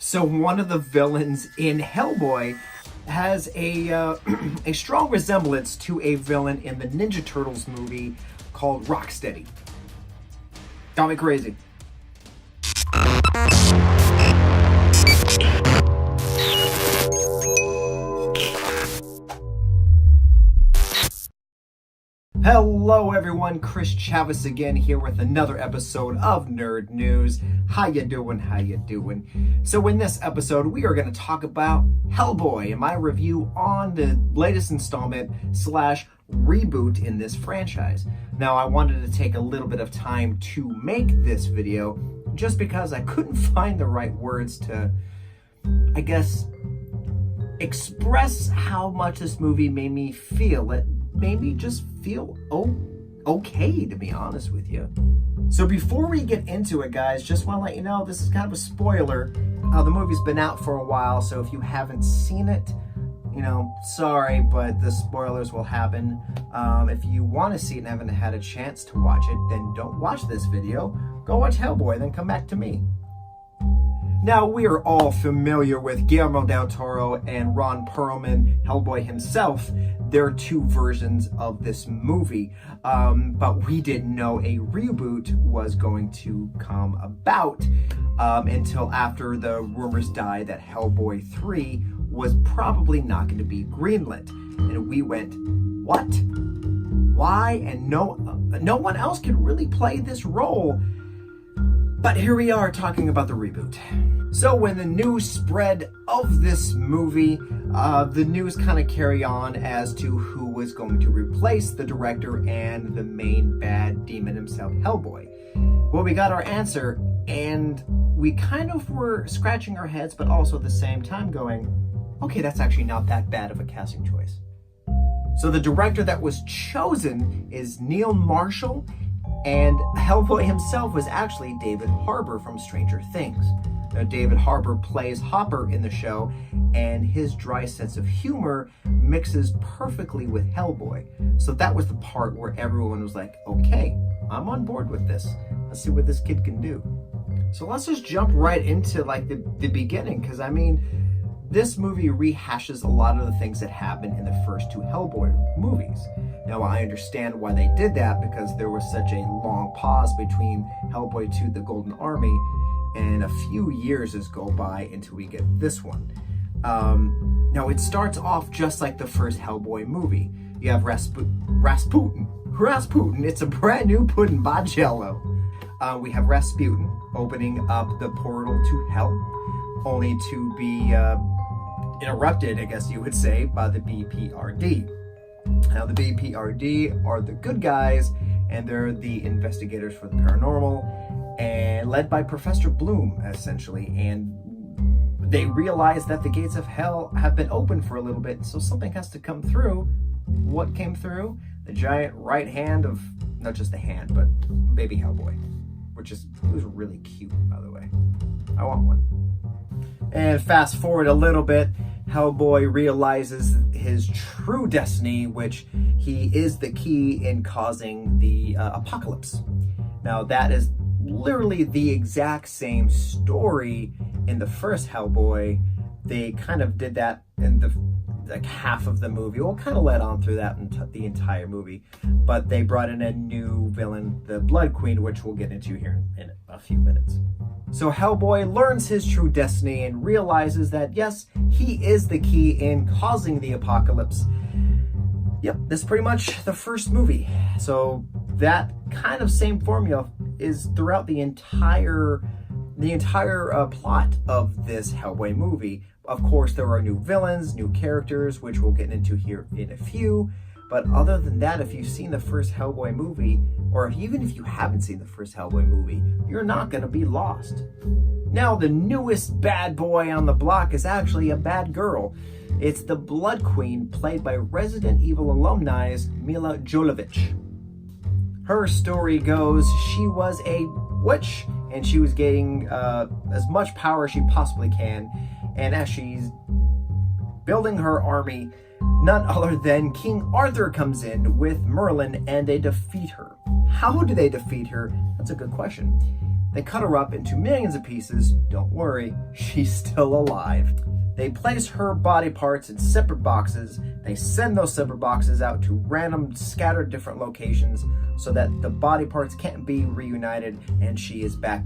So one of the villains in Hellboy has a a strong resemblance to a villain in the Ninja Turtles movie called Rocksteady. Got me crazy. Hello everyone, Chris Chavez again here with another episode of Nerd News. How you doing? How you doing? So in this episode, we are going to talk about Hellboy and my review on the latest installment / reboot in this franchise. Now, I wanted to take a little bit of time to make this video just because I couldn't find the right words to, I guess, express how much this movie made me feel. It made me just feel okay, to be honest with you. So before we get into it, guys, just want to let you know this is kind of a spoiler. The movie's been out for a while, so if you haven't seen it, sorry, but the spoilers will happen. If you want to see it and haven't had a chance to watch it, then don't watch this video. Go watch Hellboy, then come back to me. Now, we are all familiar with Guillermo del Toro and Ron Perlman, Hellboy himself. There are two versions of this movie, but we didn't know a reboot was going to come about until after the rumors died that Hellboy 3 was probably not going to be greenlit. And we went, what? Why? And no one else could really play this role. But here we are talking about the reboot. So when the news spread of this movie, the news kind of carry on as to who was going to replace the director and the main bad demon himself, Hellboy. Well, we got our answer, and we kind of were scratching our heads, but also at the same time going, okay, that's actually not that bad of a casting choice. So the director that was chosen is Neil Marshall, and Hellboy himself was actually David Harbour from Stranger Things. Now, David Harbour plays Hopper in the show, and his dry sense of humor mixes perfectly with Hellboy. So that was the part where everyone was like, okay, I'm on board with this. Let's see what this kid can do. So let's just jump right into the beginning, because this movie rehashes a lot of the things that happened in the first two Hellboy movies. Now, I understand why they did that, because there was such a long pause between Hellboy 2, The Golden Army, and a few years has go by until we get this one. Now, it starts off just like the first Hellboy movie. You have Rasputin. It's a brand new pudding by Jello. We have Rasputin opening up the portal to hell, only to be interrupted, I guess you would say, by the BPRD. Now, the BPRD are the good guys, and they're the investigators for the paranormal, and led by Professor Bloom, essentially. And they realize that the gates of hell have been open for a little bit, so something has to come through. What came through? The giant right hand of, not just the hand, but baby Hellboy, which was really cute, by the way. I want one. And fast forward a little bit, Hellboy realizes his true destiny, which he is the key in causing the apocalypse. Now, that is literally the exact same story in the first Hellboy. They kind of did that in the half of the movie. We'll kind of let on through that the entire movie. But they brought in a new villain, the Blood Queen, which we'll get into here in a few minutes. So Hellboy learns his true destiny and realizes that, yes, he is the key in causing the apocalypse. Yep, that's pretty much the first movie. So that kind of same formula is throughout the entire plot of this Hellboy movie. Of course, there are new villains, new characters, which we'll get into here in a few. But other than that, if you've seen the first Hellboy movie, or even if you haven't seen the first Hellboy movie, you're not going to be lost. Now, the newest bad boy on the block is actually a bad girl. It's the Blood Queen, played by Resident Evil alumni Mila Jovovich. Her story goes, she was a witch, and she was getting as much power as she possibly can. And as she's building her army, none other than King Arthur comes in with Merlin, and they defeat her. How do they defeat her? That's a good question. They cut her up into millions of pieces. Don't worry, she's still alive. They place her body parts in separate boxes. They send those separate boxes out to random scattered different locations so that the body parts can't be reunited, and she is back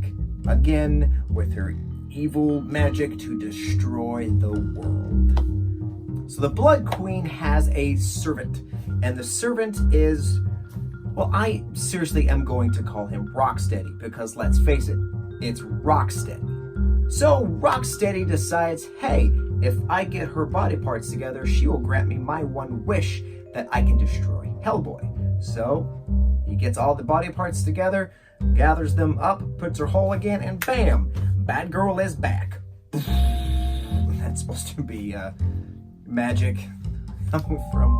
again with her evil magic to destroy the world. So the Blood Queen has a servant, and the servant is, well, I seriously am going to call him Rocksteady, because let's face it, it's Rocksteady. So Rocksteady decides, hey, if I get her body parts together, she will grant me my one wish, that I can destroy Hellboy. So he gets all the body parts together, gathers them up, puts her whole again, and bam, bad girl is back. That's supposed to be magic coming from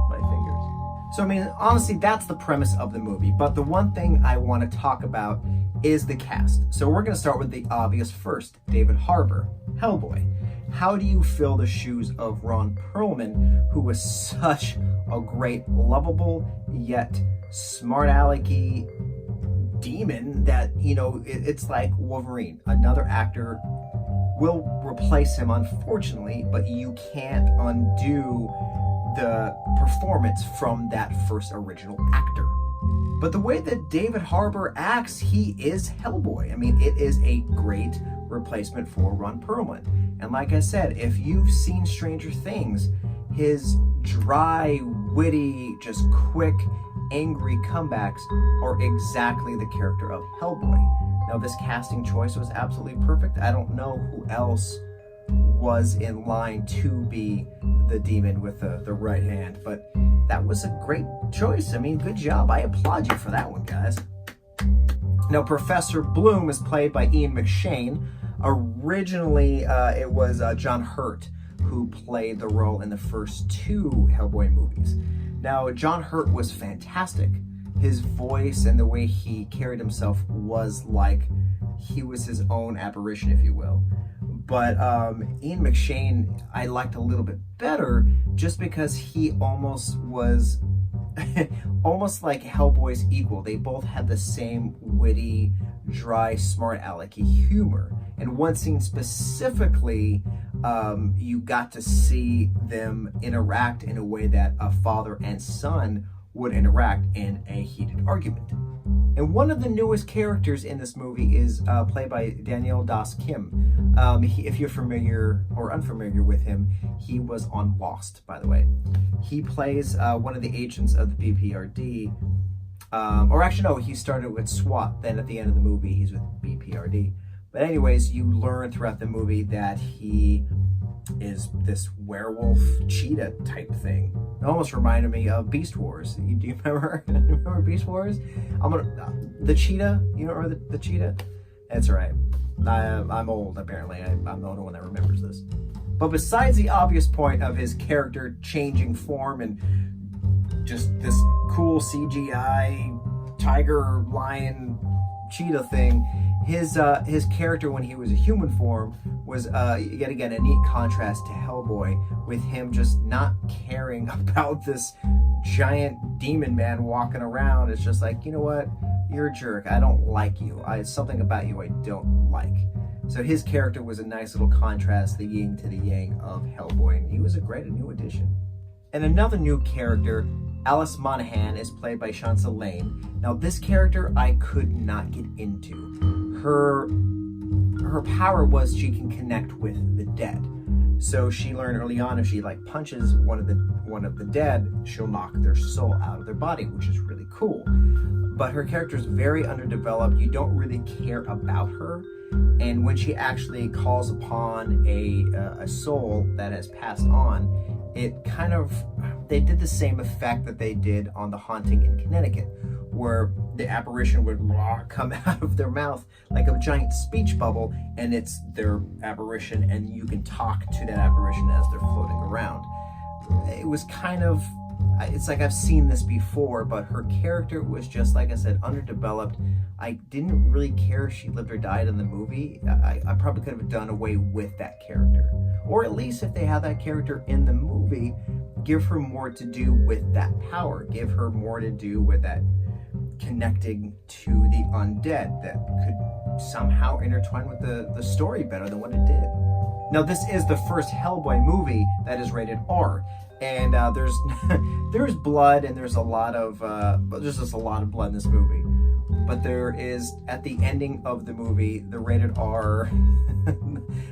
my fingers. So I mean, honestly, that's the premise of the movie. But the one thing I want to talk about is the cast. So we're going to start with the obvious first, David Harbour, Hellboy. How do you fill the shoes of Ron Perlman, who was such a great, lovable, yet smart-alecky demon that, you know, it's like Wolverine. Another actor will replace him, unfortunately, but you can't undo the performance from that first original actor. But the way that David Harbour acts, he is Hellboy. I mean, it is a great replacement for Ron Perlman. And like I said, if you've seen Stranger Things, his dry, witty, just quick, angry comebacks are exactly the character of Hellboy. Now, this casting choice was absolutely perfect. I don't know who else was in line to be the demon with the right hand, but that was a great choice. I mean, good job. I applaud you for that one, guys. Now, Professor Bloom is played by Ian McShane. Originally, it was John Hurt who played the role in the first two Hellboy movies. Now, John Hurt was fantastic. His voice and the way he carried himself was like he was his own apparition, if you will. But Ian McShane, I liked a little bit better just because he almost was almost like Hellboy's equal. They both had the same witty, dry, smart alecky humor. And one scene specifically, you got to see them interact in a way that a father and son would interact in a heated argument. And one of the newest characters in this movie is played by Daniel Das Kim. If you're familiar or unfamiliar with him, he was on Lost, by the way. He plays one of the agents of the BPRD. Or actually, no, he started with SWAT. Then at the end of the movie, he's with BPRD. But anyways, you learn throughout the movie that he is this werewolf cheetah type thing. It almost reminded me of Beast Wars. Do you remember? Remember Beast Wars? The cheetah. You know, remember the cheetah? That's right. I'm old, apparently. I'm the only one that remembers this. But besides the obvious point of his character changing form and just this cool CGI tiger, lion, cheetah thing, his character when he was a human form was yet again a neat contrast to Hellboy, with him just not caring about this giant demon man walking around. It's just like, you know what, you're a jerk, I don't like you, something about you I don't like. So his character was a nice little contrast, the yin to the yang of Hellboy, and he was a great new addition. And another new character, Alice Monaghan, is played by Shansa Lane. Now this character I could not get into. Her power was she can connect with the dead. So she learned early on if she like punches one of the dead, she'll knock their soul out of their body, which is really cool. But her character is very underdeveloped. You don't really care about her. And when she actually calls upon a soul that has passed on, it kind of, they did the same effect that they did on The Haunting in Connecticut, where the apparition would come out of their mouth like a giant speech bubble, and it's their apparition, and you can talk to that apparition as they're floating around. It was kind of, it's like I've seen this before, but her character was just, like I said, underdeveloped. I didn't really care if she lived or died in the movie. I probably could have done away with that character. Or at least if they have that character in the movie, give her more to do with that power. Give her more to do with that connecting to the undead that could somehow intertwined with the story better than what it did. Now, this is the first Hellboy movie that is rated R, and there's there's blood, and there's just a lot of blood in this movie. But there is, at the ending of the movie, the rated R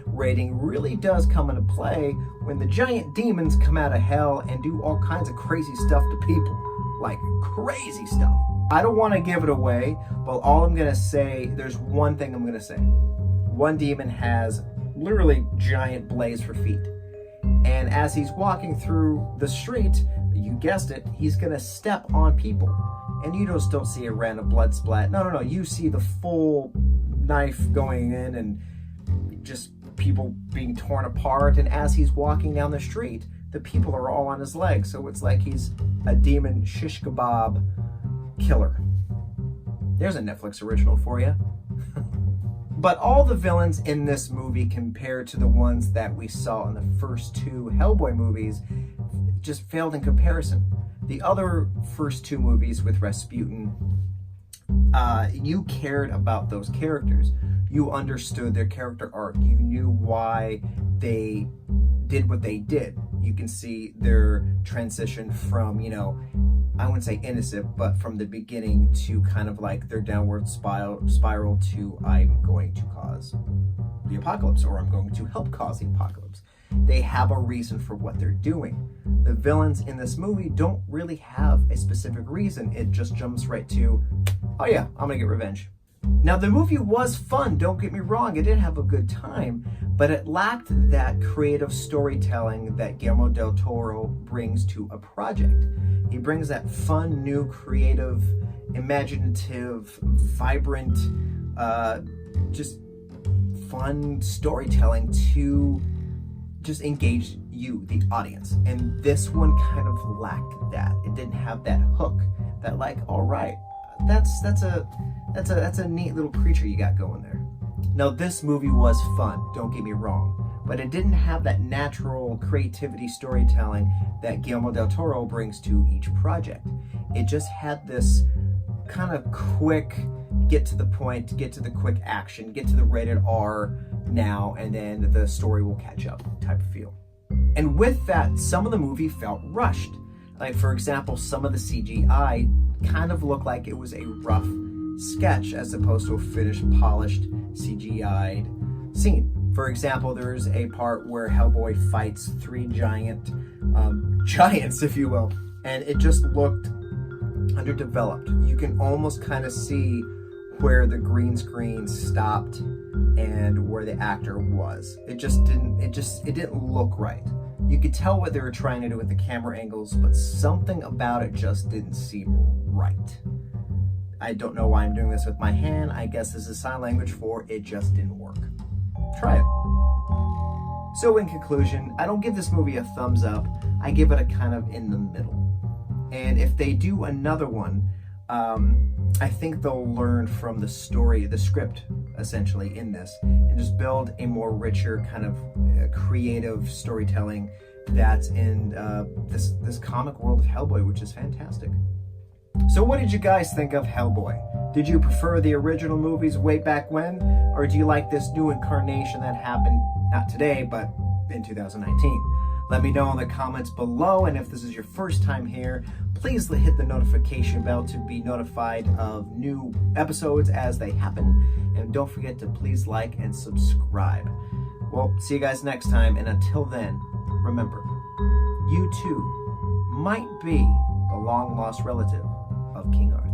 rating really does come into play when the giant demons come out of hell and do all kinds of crazy stuff to people. Like, crazy stuff. I don't want to give it away, but all I'm going to say, there's one thing I'm going to say. One demon has literally giant blades for feet. And as he's walking through the street, you guessed it, he's going to step on people. And you just don't see a random blood splat. No. You see the full knife going in and just people being torn apart. And as he's walking down the street, the people are all on his legs. So it's like he's a demon shish kebab killer. There's a Netflix original for you. But all the villains in this movie, compared to the ones that we saw in the first two Hellboy movies, just failed in comparison. The other first two movies with Rasputin, you cared about those characters. You understood their character arc. You knew why they did what they did. You can see their transition from, I wouldn't say innocent, but from the beginning to kind of like their downward spiral to I'm going to cause the apocalypse, or I'm going to help cause the apocalypse. They have a reason for what they're doing. The villains in this movie don't really have a specific reason. It just jumps right to, oh yeah, I'm gonna get revenge. Now, the movie was fun, don't get me wrong, it did have a good time, but it lacked that creative storytelling that Guillermo del Toro brings to a project. He brings that fun, new, creative, imaginative, vibrant, just fun storytelling to just engage you, the audience. And this one kind of lacked that. It didn't have that hook, that like, all right, that's a neat little creature you got going there. Now, this movie was fun, don't get me wrong, but it didn't have that natural creativity storytelling that Guillermo del Toro brings to each project. It just had this kind of quick, get to the point, get to the quick action, get to the rated R now, and then the story will catch up type of feel. And with that, some of the movie felt rushed. Like, for example, some of the CGI kind of looked like it was a rough sketch as opposed to a finished, polished, CGI'd scene. For example, there's a part where Hellboy fights three giants, if you will, and it just looked underdeveloped. You can almost kind of see where the green screen stopped and where the actor was. It didn't look right. You could tell what they were trying to do with the camera angles, but something about it just didn't seem right. I don't know why I'm doing this with my hand. I guess this is sign language for it just didn't work. Try it. So in conclusion, I don't give this movie a thumbs up. I give it a kind of in the middle. And if they do another one, I think they'll learn from the story, the script, essentially, in this, and just build a more richer kind of creative storytelling that's in this comic world of Hellboy, which is fantastic. So what did you guys think of Hellboy? Did you prefer the original movies way back when, or do you like this new incarnation that happened, not today, but in 2019? Let me know in the comments below, and if this is your first time here, please hit the notification bell to be notified of new episodes as they happen, and don't forget to please like and subscribe. Well, see you guys next time, and until then, remember, you too might be the long-lost relative of King Arthur.